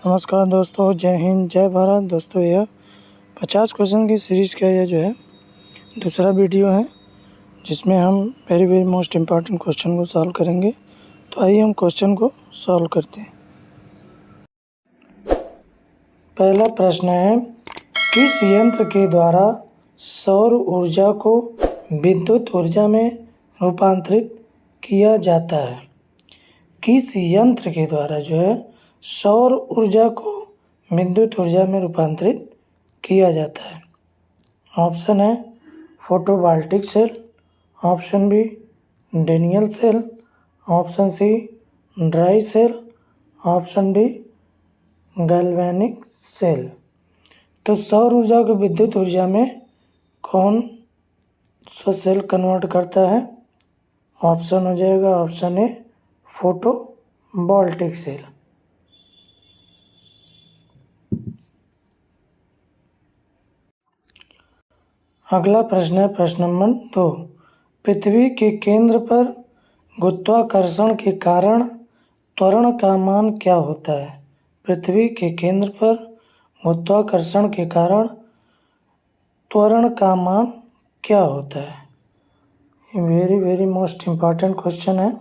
नमस्कार दोस्तों, जय हिंद, जय भारत। दोस्तों, यह 50 क्वेश्चन की सीरीज़ का यह जो है दूसरा वीडियो है, जिसमें हम वेरी मोस्ट इम्पॉर्टेंट क्वेश्चन को सॉल्व करेंगे। तो आइए हम क्वेश्चन को सॉल्व करते हैं। पहला प्रश्न है, किस यंत्र के द्वारा सौर ऊर्जा को विद्युत ऊर्जा में रूपांतरित किया जाता है? किस यंत्र के द्वारा जो है सौर ऊर्जा को विद्युत ऊर्जा में रूपांतरित किया जाता है? ऑप्शन है photovoltaic cell, option B Daniell cell, option C dry cell, option D galvanic cell. तो सौर ऊर्जा को विद्युत ऊर्जा में कौन सा सेल कन्वर्ट करता है? ऑप्शन हो जाएगा ऑप्शन ए फोटोवोल्टिक सेल। अगला प्रश्न है प्रश्न नंबर 2। पृथ्वी के केंद्र पर गुरुत्वाकर्षण के कारण त्वरण का मान क्या होता है? पृथ्वी के केंद्र पर गुरुत्वाकर्षण के कारण त्वरण का मान क्या होता है? वेरी मोस्ट इम्पॉर्टेंट क्वेश्चन है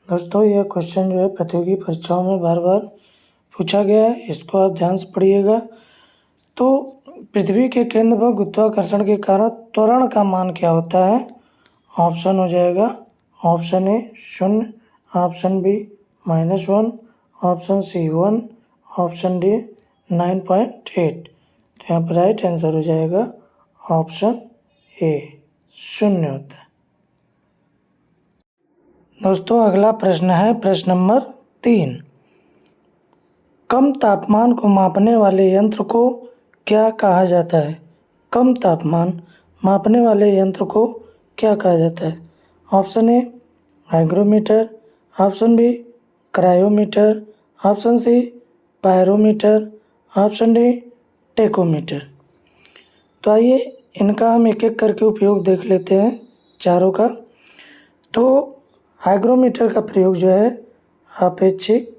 दोस्तों। यह क्वेश्चन जो है प्रतियोगी परीक्षाओं में बार बार पूछा गया है, इसको आप ध्यान से पढ़िएगा। तो पृथ्वी के केंद्र पर गुरुत्वाकर्षण के कारण त्वरण का मान क्या होता है? ऑप्शन हो जाएगा option A 0, option B -1, option C 1, option D 9.8। तो यहाँ पर राइट आंसर हो जाएगा ऑप्शन ए 0 होता है। दोस्तों, अगला प्रश्न है प्रश्न नंबर 3। कम तापमान को मापने वाले यंत्र को क्या कहा जाता है? कम तापमान मापने वाले यंत्र को क्या कहा जाता है? Option A hygrometer, option B cryometer, option C pyrometer, option D tachometer. तो आइए इनका हम एक एक करके उपयोग देख लेते हैं चारों का। तो हाइग्रोमीटर का प्रयोग जो है अपेक्षिक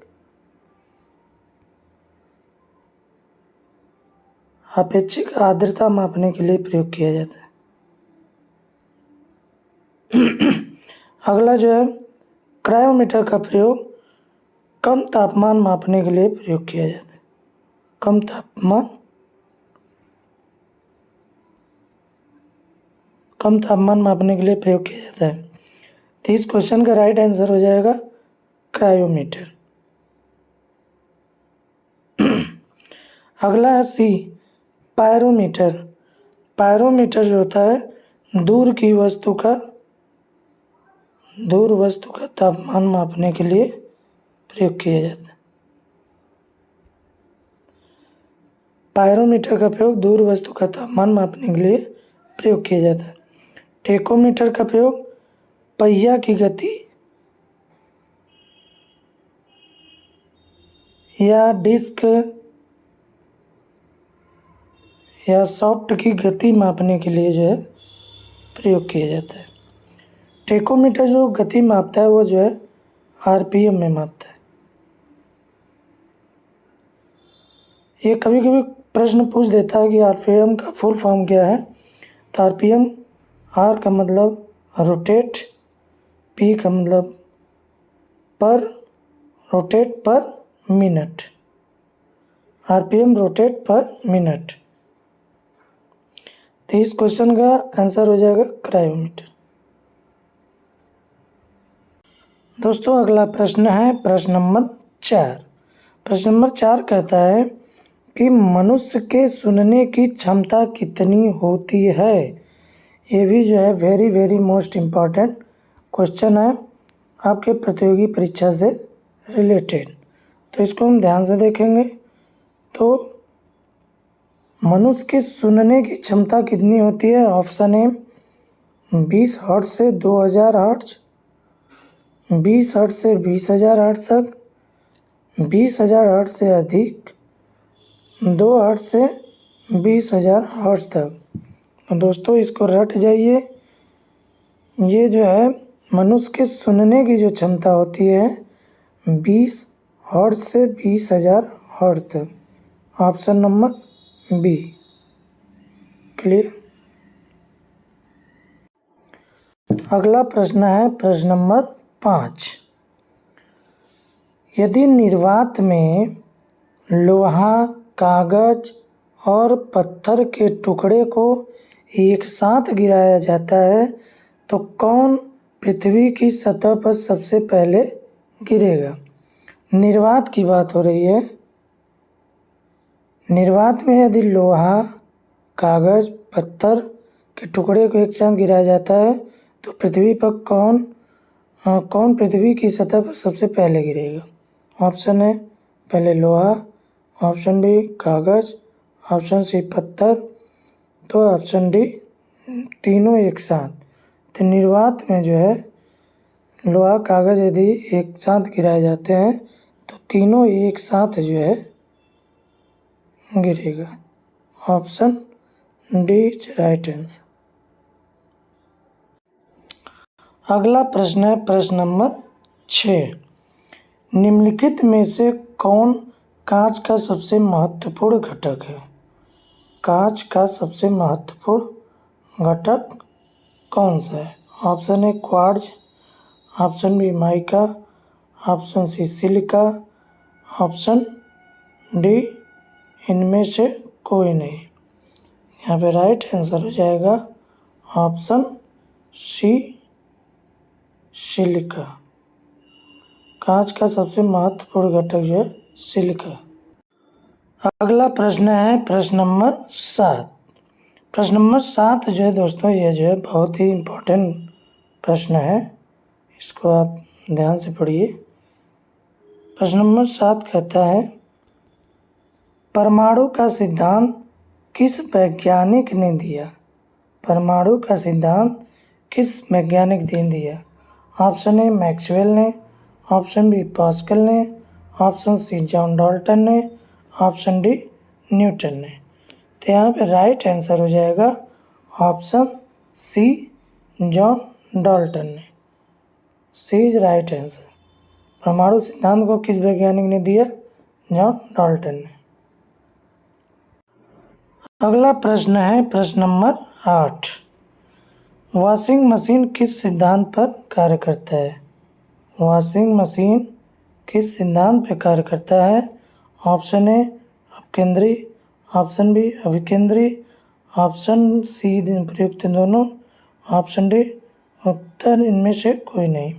आर्द्रता मापने के लिए प्रयोग किया जाता है। अगला जो है क्रायोमीटर का प्रयोग कम तापमान मापने के लिए प्रयोग किया जाता है। कम तापमान मापने के लिए प्रयोग किया जाता है। तो इस क्वेश्चन का राइट आंसर हो जाएगा क्रायोमीटर। अगला है सी पायरोमीटर। पायरोमीटर जो होता है दूर वस्तु का तापमान मापने के लिए प्रयोग किया जाता है। पायरोमीटर का प्रयोग दूर वस्तु का तापमान मापने के लिए प्रयोग किया जाता है। टेकोमीटर का प्रयोग पहिया की गति या डिस्क या सॉफ्ट की गति मापने के लिए जो है प्रयोग किया जाता है। टेकोमीटर जो गति मापता है वो जो है आरपीएम में मापता है। ये कभी कभी प्रश्न पूछ देता है कि आरपीएम का फुल फॉर्म क्या है। तो आरपीएम, आर का मतलब रोटेट, पी का मतलब रोटेट पर मिनट, आरपीएम रोटेट पर मिनट। तो इस क्वेश्चन का आंसर हो जाएगा क्रायोमीटर। दोस्तों, अगला प्रश्न है प्रश्न नंबर 4। प्रश्न नंबर 4 कहता है कि मनुष्य के सुनने की क्षमता कितनी होती है? ये भी जो है वेरी मोस्ट इम्पॉर्टेंट क्वेश्चन है आपके प्रतियोगी परीक्षा से रिलेटेड। तो इसको हम ध्यान से देखेंगे। तो मनुष्य के सुनने की क्षमता कितनी होती है? ऑप्शन ए 20 हर्ट्ज से 2000 हर्ट्ज, 20 हर्ट्ज से 20,000 हर्ट्ज तक, 20,000 हर्ट्ज से अधिक, 2 हर्ट्ज से 20,000 हर्ट्ज तक। तो दोस्तों, इसको रट जाइए। ये जो है मनुष्य के सुनने की जो क्षमता होती है 20 हर्ट्ज से 20,000 hertz. Option number B. Clear. अगला प्रश्न है प्रश्न नंबर 5। यदि निर्वात में लोहा, कागज और पत्थर के टुकड़े को एक साथ गिराया जाता है तो कौन पृथ्वी की सतह पर सबसे पहले गिरेगा। निर्वात की बात हो रही है। निर्वात में यदि लोहा, कागज, पत्थर के टुकड़े को एक साथ गिराया जाता है तो पृथ्वी पर कौन पृथ्वी की सतह पर सबसे पहले गिरेगा। ऑप्शन है पहले लोहा, ऑप्शन बी कागज, ऑप्शन सी पत्थर, तो ऑप्शन डी तीनों एक साथ। तो निर्वात में जो है लोहा, कागज यदि एक साथ गिराए जाते हैं तो तीनों एक साथ जो है गिरेगा। Option D is right answer. अगला प्रश्न है प्रश्न नंबर 6। निम्नलिखित में से कौन कांच का सबसे महत्वपूर्ण घटक है। कांच का सबसे महत्वपूर्ण घटक कौन सा है। Option A quartz, option B mica, option C silica, option D इनमें से कोई नहीं। यहाँ पे राइट आंसर हो जाएगा ऑप्शन सी सिलिका। कांच का सबसे महत्वपूर्ण घटक जो है सिलिका। अगला प्रश्न है प्रश्न नंबर 7। प्रश्न नंबर 7 जो है दोस्तों ये जो है बहुत ही इम्पोर्टेंट प्रश्न है, इसको आप ध्यान से पढ़िए। प्रश्न नंबर 7 कहता है परमाणु का सिद्धांत किस वैज्ञानिक ने दिया। परमाणु का सिद्धांत किस वैज्ञानिक ने दिया। ऑप्शन ए मैक्सवेल ने, ऑप्शन बी पास्कल ने, ऑप्शन सी जॉन डाल्टन ने, ऑप्शन डी न्यूटन ने। तो यहाँ पे राइट आंसर हो जाएगा ऑप्शन सी जॉन डाल्टन ने। सी इज राइट आंसर। परमाणु सिद्धांत को किस वैज्ञानिक ने दिया। जॉन डाल्टन ने। अगला प्रश्न है प्रश्न नंबर 8। वॉशिंग मशीन किस सिद्धांत पर कार्य करता है। वॉशिंग मशीन किस सिद्धांत पर कार्य करता है। ऑप्शन ए अपकेंद्री, ऑप्शन बी अभिकेंद्री, ऑप्शन सी प्रयुक्त दोनों, ऑप्शन डी उत्तर इनमें से कोई नहीं।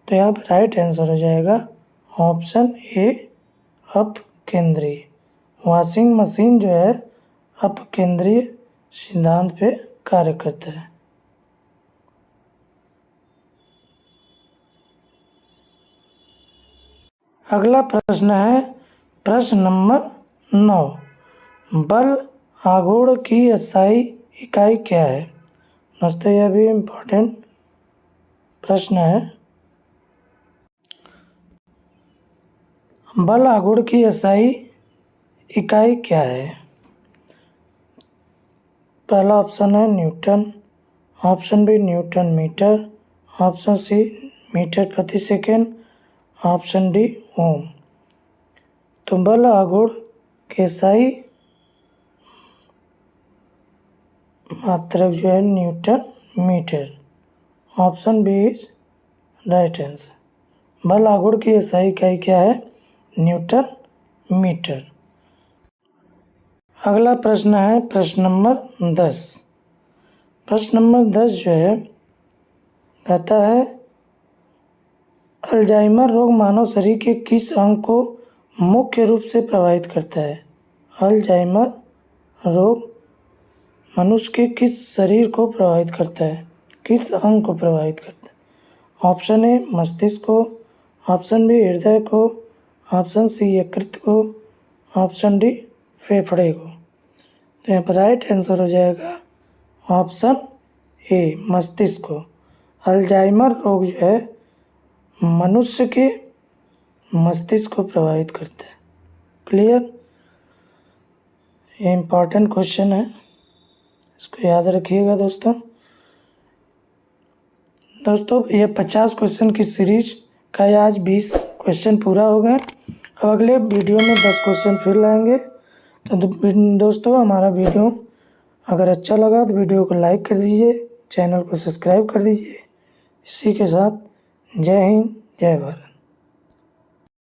तो यहाँ पर राइट आंसर हो जाएगा ऑप्शन ए अपकेंद्री। वॉशिंग मशीन जो है अपकेंद्रीय सिद्धांत पे कार्य करता है। अगला प्रश्न है प्रश्न नंबर 9। बल आघूर्ण की SI इकाई क्या है। दोस्तों यह भी इम्पोर्टेंट प्रश्न है। बल आघूर्ण की SI इकाई क्या है। पहला ऑप्शन है newton, option B newton metre, option C metre प्रति सेकेंड, ऑप्शन डी ओम। तो बल आघूर्ण के SI मात्रक जो है newton metre. Option B is right answer. बल आघूर्ण की SI इकाई क्या है। Newton metre. अगला प्रश्न है प्रश्न नंबर 10। प्रश्न नंबर 10 जो है कहता है अल्जाइमर रोग मानव शरीर के किस अंग को मुख्य रूप से प्रभावित करता है। अल्जाइमर रोग मनुष्य के किस शरीर को प्रभावित करता है, किस अंग को प्रभावित करता है। ऑप्शन ए मस्तिष्क को, ऑप्शन बी हृदय को, ऑप्शन सी यकृत को, ऑप्शन डी फेफड़े को। तो यहाँ पर राइट आंसर हो जाएगा ऑप्शन ए मस्तिष्क को। अल्जाइमर रोग जो है मनुष्य के मस्तिष्क को प्रभावित करता है। क्लियर। ये इम्पोर्टेंट क्वेश्चन है, इसको याद रखिएगा दोस्तों। ये 50 क्वेश्चन की सीरीज का आज 20 क्वेश्चन पूरा हो गए। अब अगले वीडियो में 10 क्वेश्चन फिर लाएंगे। तो दोस्तों हमारा वीडियो अगर अच्छा लगा तो वीडियो को लाइक कर दीजिए, चैनल को सब्सक्राइब कर दीजिए। इसी के साथ जय हिंद, जय भारत।